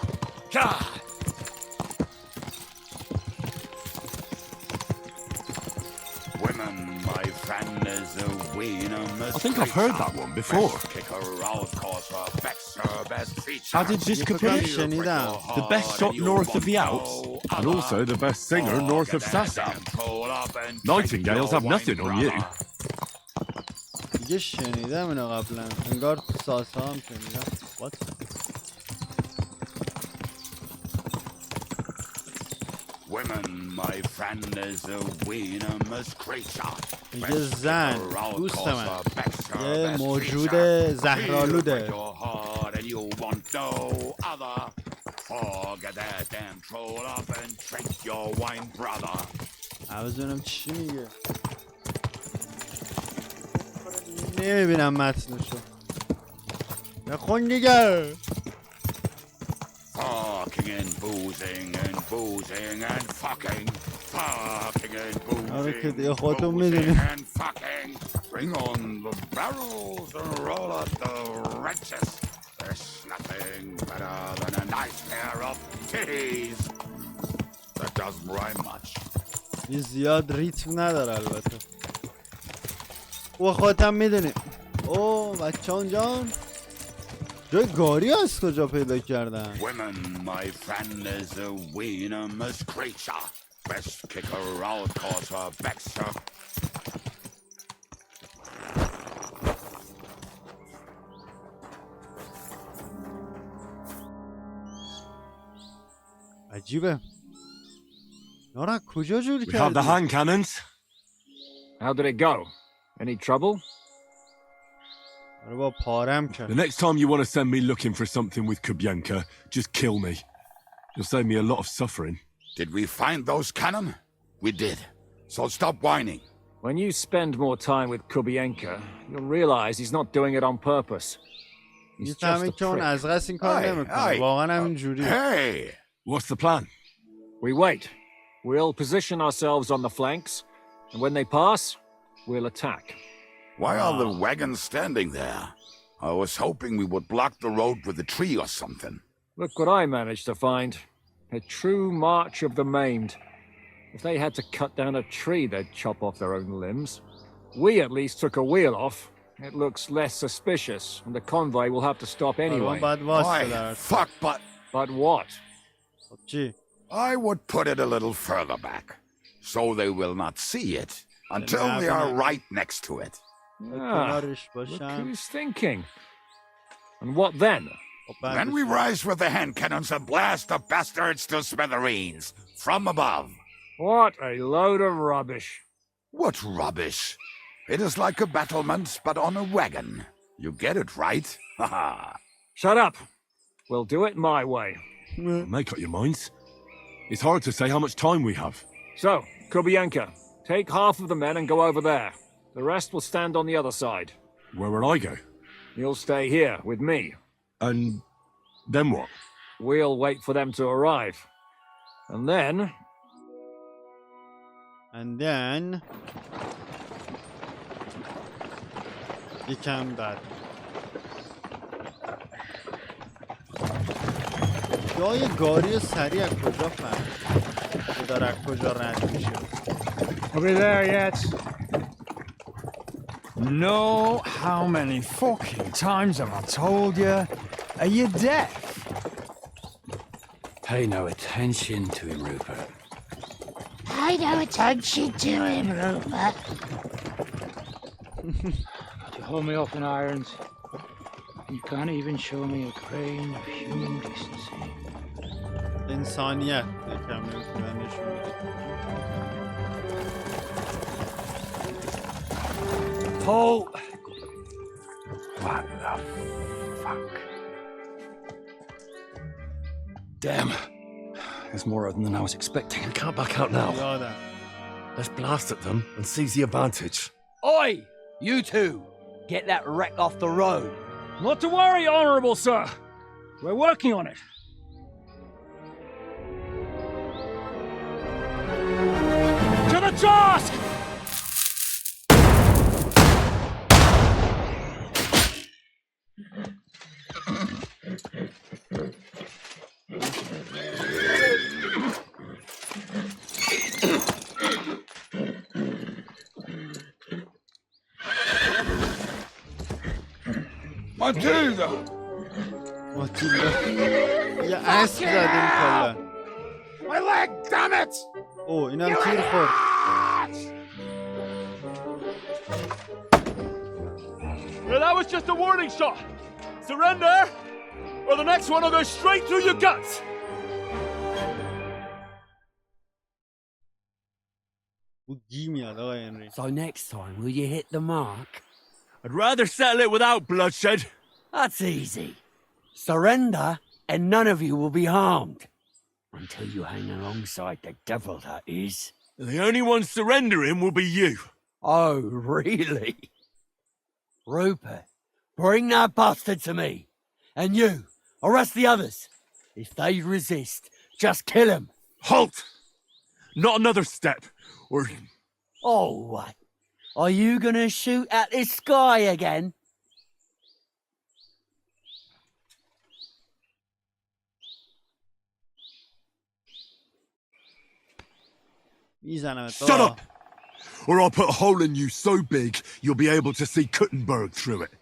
Speaker 2: I think I've heard that one before. How did this appear? The best shot north of the Alps, and also the best singer north of Sassa. Nightingales have nothing on you.
Speaker 1: دیگه شنیدم اینو قبلا، انگار ساسا هم شنیدم. What?
Speaker 13: Women, my friend, is a venomous creature.
Speaker 1: میگه زن دوست من یه موجود زهرآلوده. عوضونم چی میگه؟ نمیبینم متنشو. نخون دیگه.
Speaker 13: Fucking and boozing and boozing and fucking. Fucking and boozing and fucking. Bring on the barrels and roll out the wrenches. There's nothing better than a nice pair of titties. That doesn't rhyme much.
Speaker 1: یه زیاد ریتم نداره البته. او خودم میدونی. اوه بچه‌ان جان. جای گاری از کجا پیدا کردن؟
Speaker 13: Women, my friend, is a venomous creature. Best kick her out, cause her back's her.
Speaker 1: عجیبه. نارا کجا جوری کردی؟
Speaker 2: We have the hand cannons.
Speaker 12: How did it go? Any trouble?
Speaker 2: The next time you want to send me looking for something with Kubienka, just kill me. You'll save me a lot of suffering.
Speaker 13: Did we find those cannon? We did. So stop whining.
Speaker 12: When you spend more time with Kubienka, you'll realize he's not doing it on purpose. He's just a prick.
Speaker 13: Hey!
Speaker 2: What's the plan?
Speaker 12: We wait. We'll position ourselves on the flanks, and when they pass, we'll attack.
Speaker 13: Why are the wagons standing there? I was hoping we would block the road with a tree or something.
Speaker 12: Look what I managed to find. A true march of the maimed. If they had to cut down a tree, they'd chop off their own limbs. We at least took a wheel off. It looks less suspicious, and the convoy will have to stop anyway.
Speaker 13: Why? Fuck, but...
Speaker 12: But what?
Speaker 13: I would put it a little further back, so they will not see it until they are right next to it.
Speaker 12: Ah, look who's thinking. And what then?
Speaker 13: Then we rise with the hand cannons and blast the bastards to smithereens from above.
Speaker 12: What a load of rubbish.
Speaker 13: What rubbish? It is like a battlement, but on a wagon. You get it right? Haha.
Speaker 12: Shut up. We'll do it my way.
Speaker 2: Make up your minds. It's hard to say how much time we have.
Speaker 12: So, Kubienka, take half of the men and go over there. The rest will stand on the other side.
Speaker 2: Where will I go?
Speaker 12: You'll stay here with me.
Speaker 2: And then what?
Speaker 12: We'll wait for them to arrive. And then...
Speaker 1: یکم بعد جای گاری سریع از کجا فهم که داره از کجا رد میشه.
Speaker 14: Are we there yet? No, how many fucking times have I told you? Are you deaf?
Speaker 16: Pay no attention to him, Rupert.
Speaker 17: Pay no attention to him, Rupert.
Speaker 16: You hold me up in irons. You can't even show me a grain of human decency.
Speaker 1: انسانیت یکم نمیتونن نشون
Speaker 14: Paul! What the fuck?
Speaker 16: Damn. There's more of them than I was expecting.
Speaker 11: We can't back out now. Let's blast at them and seize the advantage.
Speaker 18: Oi! You two! Get that wreck off the road.
Speaker 8: Not to worry, Honourable Sir. We're working on it. To the task!
Speaker 13: Matilda!
Speaker 1: یه اسب زدیم کلا.
Speaker 13: My leg, damn it!
Speaker 1: اوه اینم تیر خورد.
Speaker 2: Well, that was just a warning shot. Surrender, or the next one will go straight through your guts.
Speaker 18: So next time, will you hit the mark?
Speaker 2: I'd rather settle it without bloodshed.
Speaker 18: That's easy. Surrender, and none of you will be harmed. Until you hang alongside the devil, that is.
Speaker 2: The only one surrendering will be you.
Speaker 18: Oh, really? Rupert, bring that bastard to me. And you, arrest the others. If they resist, just kill them.
Speaker 2: Halt! Not another step, or...
Speaker 18: Oh, what? Are you gonna shoot at this sky again?
Speaker 2: Shut up! Or I'll put a hole in you so big, you'll be able to see Kuttenberg through it.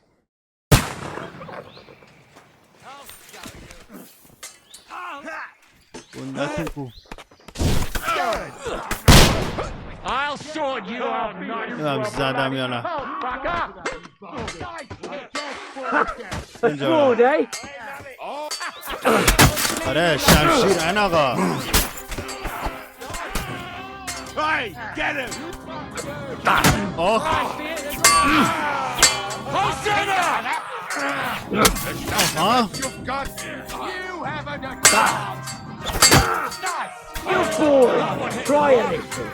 Speaker 13: I'll sort you out,
Speaker 1: زدم یا نه. آره شمشیر ان آقا.
Speaker 13: Hey, get him!
Speaker 1: آخ. آها.
Speaker 18: You boy, try a little.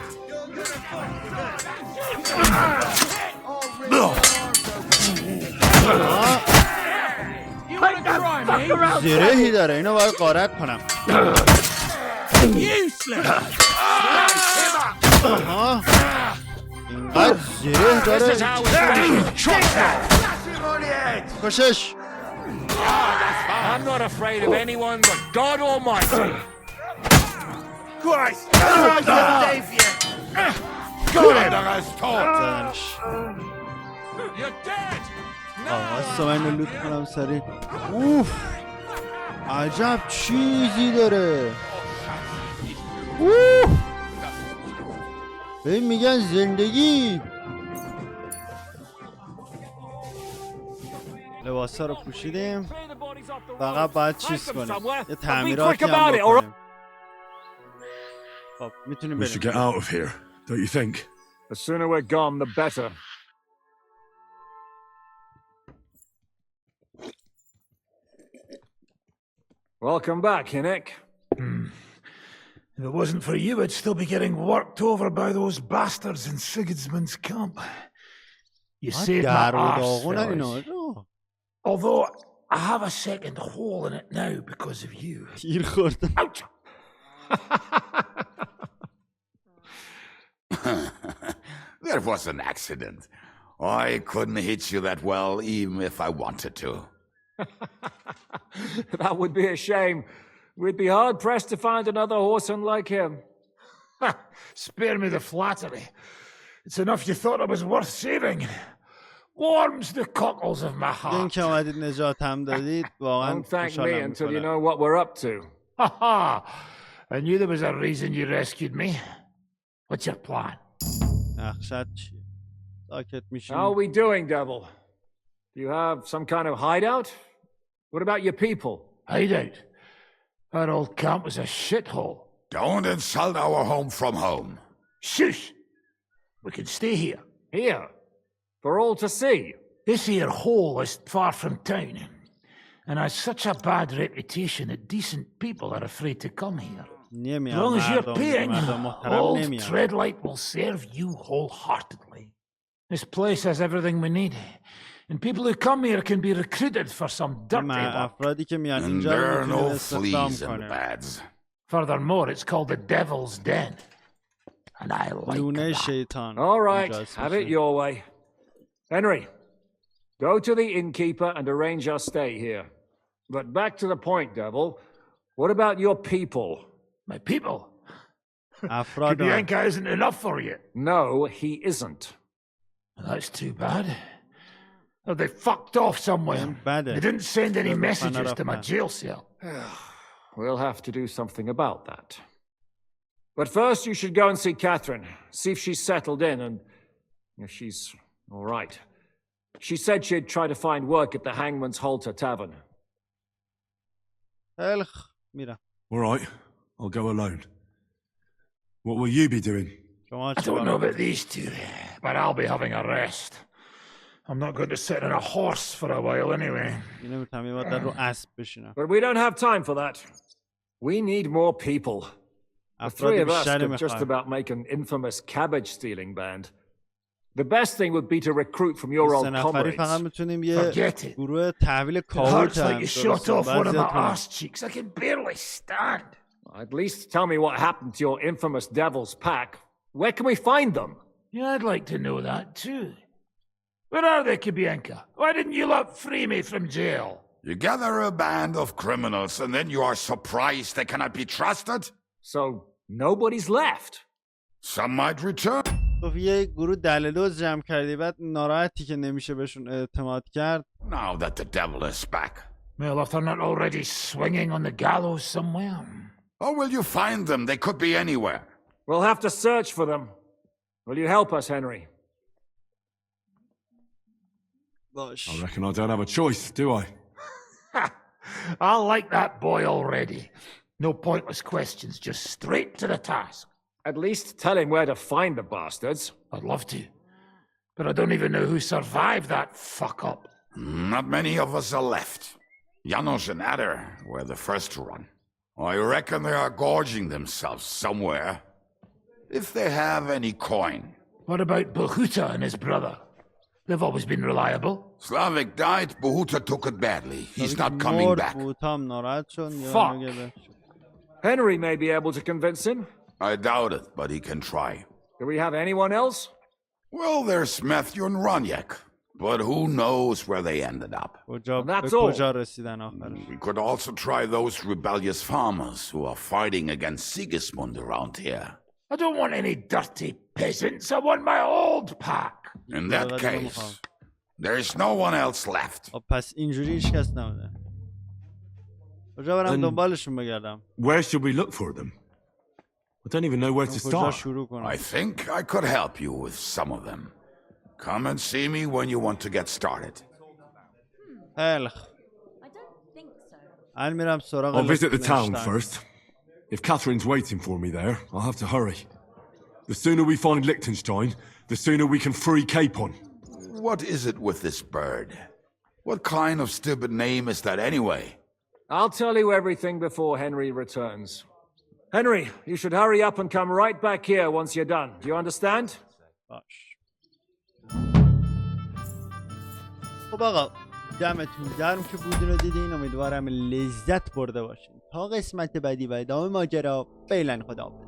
Speaker 1: زرهی داره اینو باید غارت کنم. آها اینقدر زره داره. کشش.
Speaker 13: I'm not afraid of anyone but God Almighty. Christ! You're dead!
Speaker 1: آقا من اینو لوت کنم سریع. اوف عجب چیزی داره. اوف ببین میگن زندگی. لباسا رو پوشیدیم فقط باید چیز کنیم یه تعمیراتی هم بکنیم. خب میتونیم بریم.
Speaker 2: We should get out of here, don't you think?
Speaker 12: The sooner we're gone, the better. Welcome back, Hinnick.
Speaker 14: If it wasn't for you, I'd still be getting worked over by those bastards in Sigismund's camp. You saved my arse, fellas. Although I have a second hole in it now because of you. Ouch!
Speaker 13: That was an accident. I couldn't hit you that well, even if I wanted to.
Speaker 12: That would be a shame. We'd be hard-pressed to find another horseman like him.
Speaker 14: Spare me the flattery. It's enough you thought I was worth saving. Warms the cockles of my heart.
Speaker 1: اینکه اومدید نجاتم دادید واقعا
Speaker 12: Don't thank me until you know what we're up to.
Speaker 14: Ha ha! I knew there was a reason you rescued me. What's your plan?
Speaker 1: نقشت چیه؟ ساکت میشیم.
Speaker 12: How are we doing, Devil? Do you have some kind of hideout? What about your people?
Speaker 14: Hideout? Our old camp was a shithole.
Speaker 13: Don't insult our home from home.
Speaker 14: Shush! We can stay here.
Speaker 12: Here? For all to see?
Speaker 14: This here hole is far from town, and has such a bad reputation that decent people are afraid to come here. As long as you're paying, old Treadlight will serve you wholeheartedly. This place has everything we need, and people who come here can be recruited for some dirty work.
Speaker 13: And there are no fleas in the beds.
Speaker 14: Furthermore, it's called the Devil's Den, and I like that.
Speaker 12: All right, have it your way. Henry, go to the innkeeper and arrange our stay here. But back to the point, Devil. What about your people?
Speaker 14: My people? Kedianka isn't enough for you.
Speaker 12: No, he isn't.
Speaker 14: That's too bad. Or they fucked off somewhere. They didn't send any messages to my jail cell.
Speaker 12: We'll have to do something about that. But first you should go and see Catherine. See if she's settled in and if she's all right. She said she'd try to find work at the Hangman's Halter Tavern.
Speaker 2: All right, I'll go alone. What will you be doing?
Speaker 14: I don't know about these two, but I'll be having a rest. I'm not going to sit on a horse for a while anyway.
Speaker 12: But we don't have time for that. We need more people. The three of us could just about make an infamous cabbage-stealing band. The best thing would be to recruit from your old comrades.
Speaker 14: Forget it. It hurts like you shot off one of my arse cheeks. I can barely stand.
Speaker 12: At least tell me what happened to your infamous Devil's Pack. Where can we find them?
Speaker 14: Yeah, I'd like to know that too. Where are they, Kibienka? Why didn't you lot free me from jail?
Speaker 13: You gather a band of criminals and then you are surprised they cannot be trusted?
Speaker 12: So, nobody's left?
Speaker 13: Some might return.
Speaker 1: یه گروه دلدوز جمع کردی بعد ناراحتی که نمیشه بهشون اعتماد کرد.
Speaker 13: Now that the devil is back.
Speaker 14: Well, if they're not already swinging on the gallows somewhere.
Speaker 13: How will you find them? They could be anywhere.
Speaker 12: We'll have to search for them. Will you help us, Henry?
Speaker 2: I reckon I don't have a choice, do I?
Speaker 14: I like that boy already. No pointless questions, just straight to the task.
Speaker 12: At least tell him where to find the bastards.
Speaker 14: I'd love to. But I don't even know who survived that fuck-up.
Speaker 13: Not many of us are left. Janos and Adder were the first to run. I reckon they are gorging themselves somewhere. If they have any coin.
Speaker 14: What about Behuta and his brother? They've always been reliable.
Speaker 13: Slavik died, Behuta took it badly. He's not coming back.
Speaker 14: Fuck.
Speaker 12: Henry may be able to convince him.
Speaker 13: I doubt it, but he can try.
Speaker 12: Do we have anyone else?
Speaker 13: Well, there's Matthew and Roniak, but who knows where they ended up.
Speaker 12: That's all.
Speaker 13: We could also try those rebellious farmers who are fighting against Sigismund around here.
Speaker 14: I don't want any dirty peasants. I want my old pack.
Speaker 13: In that case, there's no one else left.
Speaker 1: پس اینجوری هیچ کس نبوده. کجا برم دنبالشون بگردم؟
Speaker 2: Where should we look for them? I don't even know where to start.
Speaker 13: I think I could help you with some of them. Come and see me when you want to get started.
Speaker 1: خیلی خوب. میرم سراغ
Speaker 2: I'll visit the town first. If Catherine's waiting for me there, I'll have to hurry. The sooner we find Liechtenstein, the sooner we can free Capon.
Speaker 13: What is it with this bird? What kind of stupid name is that anyway?
Speaker 12: I'll tell you everything before Henry returns. Henry, you should hurry up and come right back here once you're done. Do you understand?
Speaker 1: خب آقا دمتون گرم که بودین رو دیدین. امیدوارم لذت برده باشین. تا قسمت بعدی و ادامه ماجرا. فعلا خداحافظ.